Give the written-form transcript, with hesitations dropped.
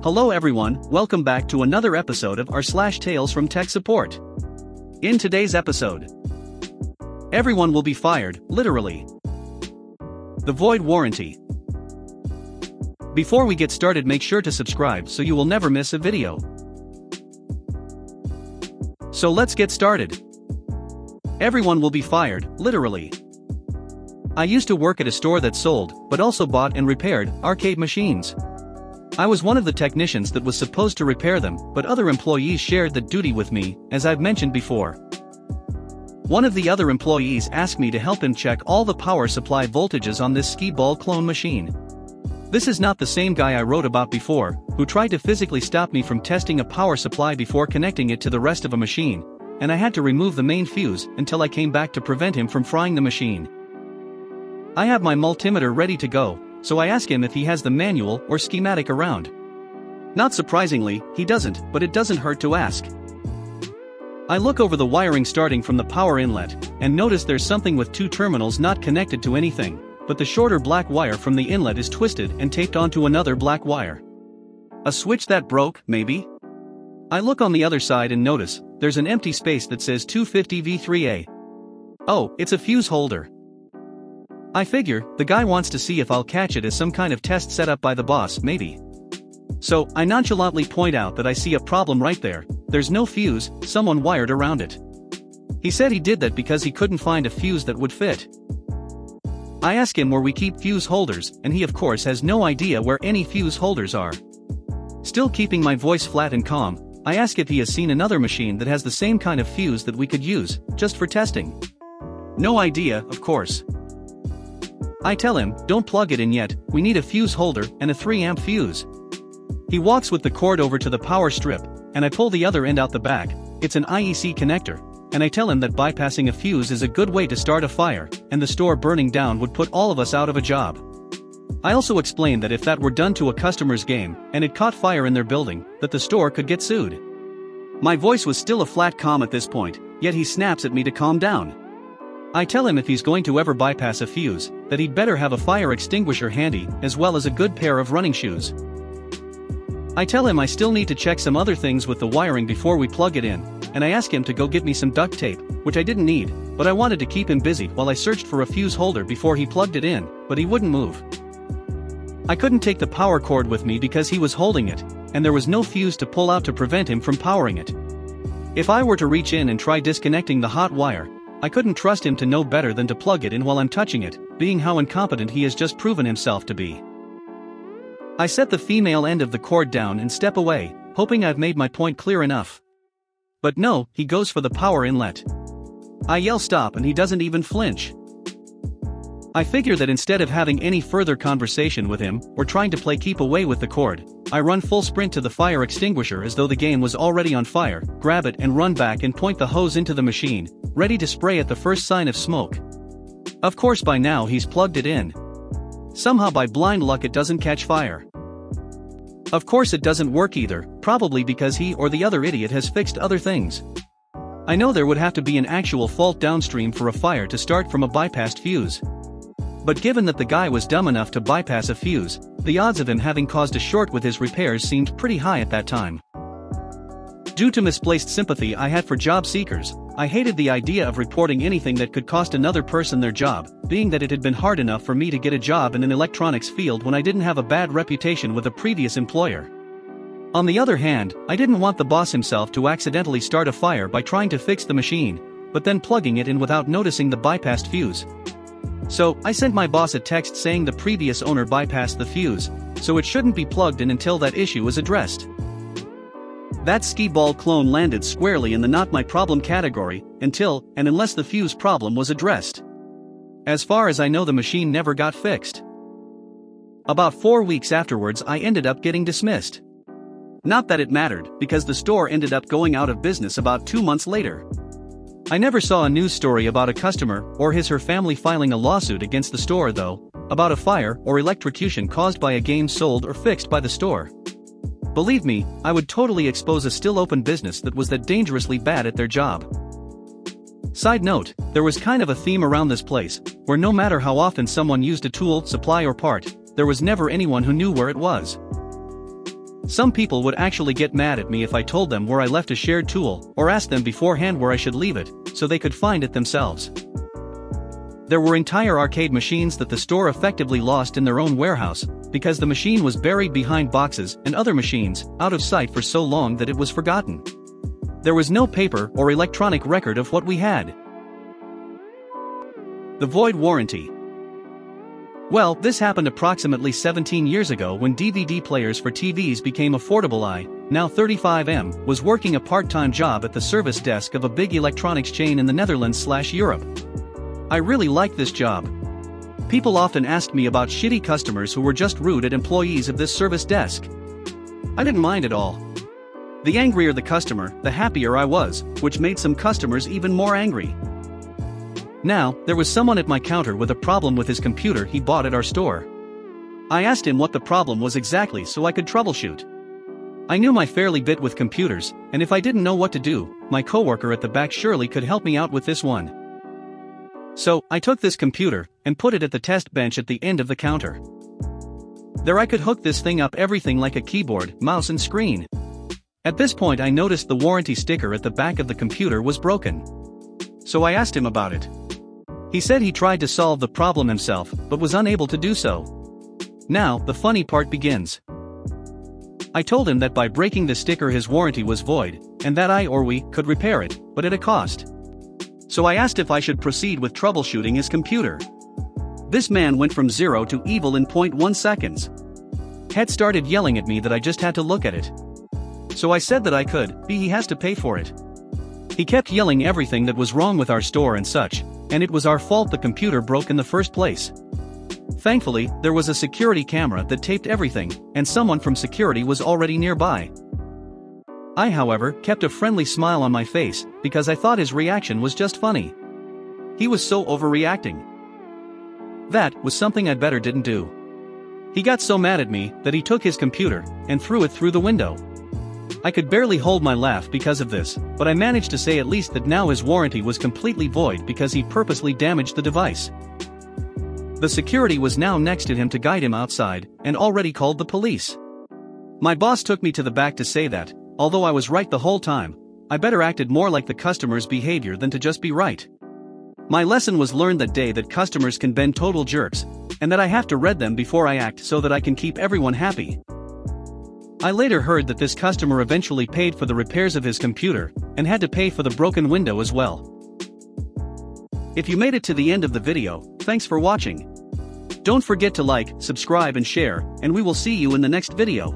Hello everyone, welcome back to another episode of our Tales from Tech Support. In today's episode, everyone will be fired, literally. The void warranty. Before we get started, make sure to subscribe so you will never miss a video. So let's get started. Everyone will be fired, literally. I used to work at a store that sold, but also bought and repaired, arcade machines. I was one of the technicians that was supposed to repair them, but other employees shared that duty with me, as I've mentioned before. One of the other employees asked me to help him check all the power supply voltages on this skee-ball clone machine. This is not the same guy I wrote about before, who tried to physically stop me from testing a power supply before connecting it to the rest of a machine, and I had to remove the main fuse until I came back to prevent him from frying the machine. I have my multimeter ready to go, so I ask him if he has the manual or schematic around. Not surprisingly, he doesn't, but it doesn't hurt to ask. I look over the wiring starting from the power inlet, and notice there's something with two terminals not connected to anything, but the shorter black wire from the inlet is twisted and taped onto another black wire. A switch that broke, maybe? I look on the other side and notice there's an empty space that says 250V3A. Oh, it's a fuse holder. I figure, the guy wants to see if I'll catch it as some kind of test set up by the boss, maybe. So, I nonchalantly point out that I see a problem right there. There's no fuse, someone wired around it. He said he did that because he couldn't find a fuse that would fit. I ask him where we keep fuse holders, and he of course has no idea where any fuse holders are. Still keeping my voice flat and calm, I ask if he has seen another machine that has the same kind of fuse that we could use, just for testing. No idea, of course. I tell him, don't plug it in yet, we need a fuse holder and a 3-amp fuse. He walks with the cord over to the power strip, and I pull the other end out the back. It's an IEC connector, and I tell him that bypassing a fuse is a good way to start a fire, and the store burning down would put all of us out of a job. I also explain that if that were done to a customer's game, and it caught fire in their building, that the store could get sued. My voice was still a flat calm at this point, yet he snaps at me to calm down. I tell him if he's going to ever bypass a fuse, that he'd better have a fire extinguisher handy, as well as a good pair of running shoes. I tell him I still need to check some other things with the wiring before we plug it in, and I ask him to go get me some duct tape, which I didn't need, but I wanted to keep him busy while I searched for a fuse holder before he plugged it in, but he wouldn't move. I couldn't take the power cord with me because he was holding it, and there was no fuse to pull out to prevent him from powering it. If I were to reach in and try disconnecting the hot wire, I couldn't trust him to know better than to plug it in while I'm touching it, being how incompetent he has just proven himself to be. I set the female end of the cord down and step away, hoping I've made my point clear enough. But no, he goes for the power inlet. I yell stop and he doesn't even flinch. I figure that instead of having any further conversation with him, or trying to play keep away with the cord, I run full sprint to the fire extinguisher as though the game was already on fire, grab it and run back and point the hose into the machine, ready to spray at the first sign of smoke. Of course by now he's plugged it in. Somehow by blind luck it doesn't catch fire. Of course it doesn't work either, probably because he or the other idiot has fixed other things. I know there would have to be an actual fault downstream for a fire to start from a bypassed fuse. But given that the guy was dumb enough to bypass a fuse, the odds of him having caused a short with his repairs seemed pretty high at that time. Due to misplaced sympathy I had for job seekers, I hated the idea of reporting anything that could cost another person their job, being that it had been hard enough for me to get a job in an electronics field when I didn't have a bad reputation with a previous employer. On the other hand, I didn't want the boss himself to accidentally start a fire by trying to fix the machine, but then plugging it in without noticing the bypassed fuse. So, I sent my boss a text saying the previous owner bypassed the fuse, so it shouldn't be plugged in until that issue was addressed. That skee-ball clone landed squarely in the not my problem category, until, and unless the fuse problem was addressed. As far as I know the machine never got fixed. About 4 weeks afterwards I ended up getting dismissed. Not that it mattered, because the store ended up going out of business about 2 months later. I never saw a news story about a customer or his/her family filing a lawsuit against the store though, about a fire or electrocution caused by a game sold or fixed by the store. Believe me, I would totally expose a still open business that was that dangerously bad at their job. Side note, there was kind of a theme around this place, where no matter how often someone used a tool, supply or part, there was never anyone who knew where it was. Some people would actually get mad at me if I told them where I left a shared tool, or asked them beforehand where I should leave it, so they could find it themselves. There were entire arcade machines that the store effectively lost in their own warehouse, because the machine was buried behind boxes and other machines, out of sight for so long that it was forgotten. There was no paper or electronic record of what we had. The void warranty. Well, this happened approximately 17 years ago when DVD players for TVs became affordable. I, now 35M, was working a part-time job at the service desk of a big electronics chain in the Netherlands/Europe. I really liked this job. People often asked me about shitty customers who were just rude at employees of this service desk. I didn't mind at all. The angrier the customer, the happier I was, which made some customers even more angry. Now, there was someone at my counter with a problem with his computer he bought at our store. I asked him what the problem was exactly so I could troubleshoot. I knew my fairly bit with computers, and if I didn't know what to do, my coworker at the back surely could help me out with this one. So, I took this computer and put it at the test bench at the end of the counter. There I could hook this thing up, everything like a keyboard, mouse and screen. At this point I noticed the warranty sticker at the back of the computer was broken. So I asked him about it. He said he tried to solve the problem himself, but was unable to do so. Now, the funny part begins. I told him that by breaking the sticker his warranty was void, and that I or we could repair it, but at a cost. So I asked if I should proceed with troubleshooting his computer. This man went from 0 to evil in 0.1 seconds. Had started yelling at me that I just had to look at it. So I said that I could, but he has to pay for it. He kept yelling everything that was wrong with our store and such, and it was our fault the computer broke in the first place. Thankfully, there was a security camera that taped everything, and someone from security was already nearby. I, however, kept a friendly smile on my face, because I thought his reaction was just funny. He was so overreacting. That was something I'd better didn't do. He got so mad at me that he took his computer and threw it through the window. I could barely hold my laugh because of this, but I managed to say at least that now his warranty was completely void because he purposely damaged the device. The security was now next to him to guide him outside, and already called the police. My boss took me to the back to say that, although I was right the whole time, I better acted more like the customer's behavior than to just be right. My lesson was learned that day that customers can bend total jerks, and that I have to read them before I act so that I can keep everyone happy. I later heard that this customer eventually paid for the repairs of his computer, and had to pay for the broken window as well. If you made it to the end of the video, thanks for watching. Don't forget to like, subscribe and share, and we will see you in the next video.